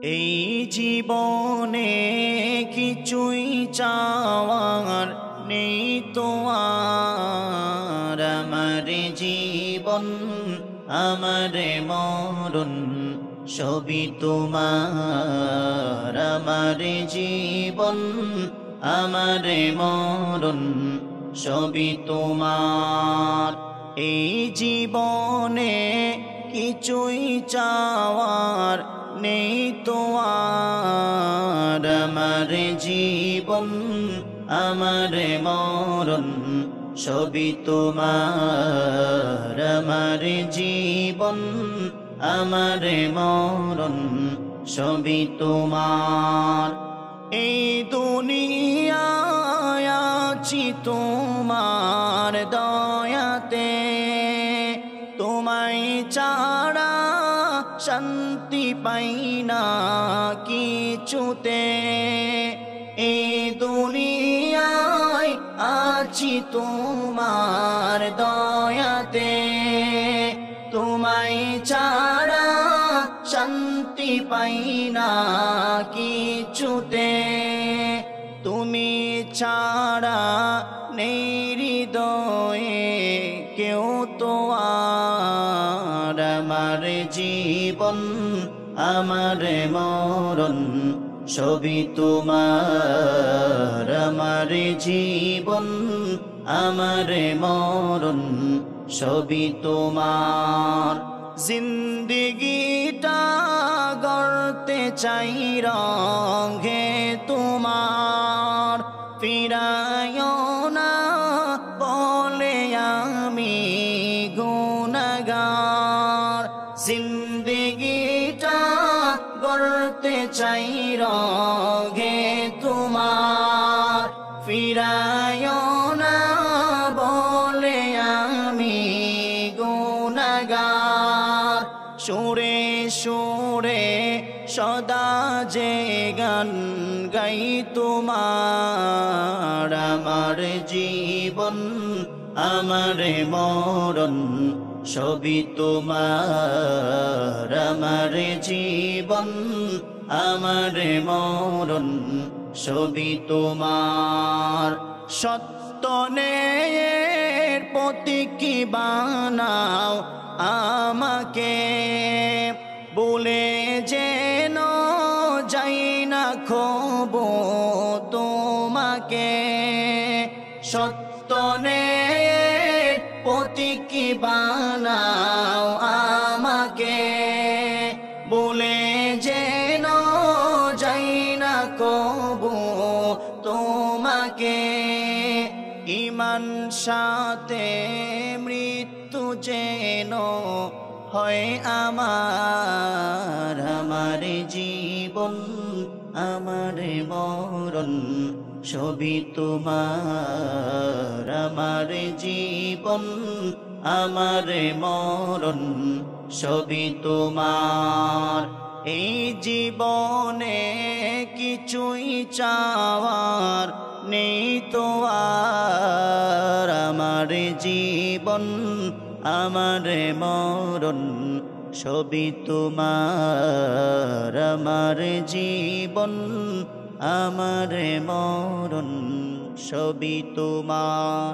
এই জীবনে কিছুই চাওয়ার নেই তো আর। আমার জীবন আমার মরণ সবই তোমার। আমার জীবন আমার মরণ সবই তোমার। এই জীবনে কিছুই চাওয়ার নেই তো আর। আমার জীবন আমার মরণ সবই তোমার। আমার জীবন আমার মরণ সবই তোমার। এই দুনিয়ায় আছি তোমার দয়াতে, তোমায় ছাড়া শান্তি পাই না কিছুতে। এই দুনিয়ায় আছি তোমার দয়াতে, তোমায় ছাড়া শান্তি পাই না কিছুতে। তুমি ছাড়া নেই হৃদয়ে কেউ তো আর। আমার জীবন আমার মরণ সবই তোমার। আমার জীবন আমার মরণ সবই তোমার। জিন্দেগিটা গড়তে চাই রঙে তোমার, ফিরায়ও না বলে আমি গুনাহগার। জিন্দেগিটা গড়তে চাই রঙে তোমার, ফিরায়ও না বলে আমি গুনাহগার। সুরে সুরে সদা যে গান গাই তোমার। আমার জীবন আমার মরণ সবই তোমার। আমার জীবন আমার মরণ সবই তোমার। সত্য ন্যায়ের প্রতীকী বানাও আমাকে, বলে যেন যাই না খোবো তোমাকে। সত্য ন্যায়ের প্রতীকী বানাও আমাকে, বলে যেন যাই না কবু তোমাকে। ঈমান সাথে মৃত্যু যেন হয় আমার। আমার জীবন আমার মরণ সবই তোমার। আমার জীবন আমার মরণ সবই তোমার। এই জীবনে কিছুই চাওয়ার নেই তো আর। আমার জীবন আমার মরণ সবই তোমার। আমার জীবন আমার মরণ সবই তোমার।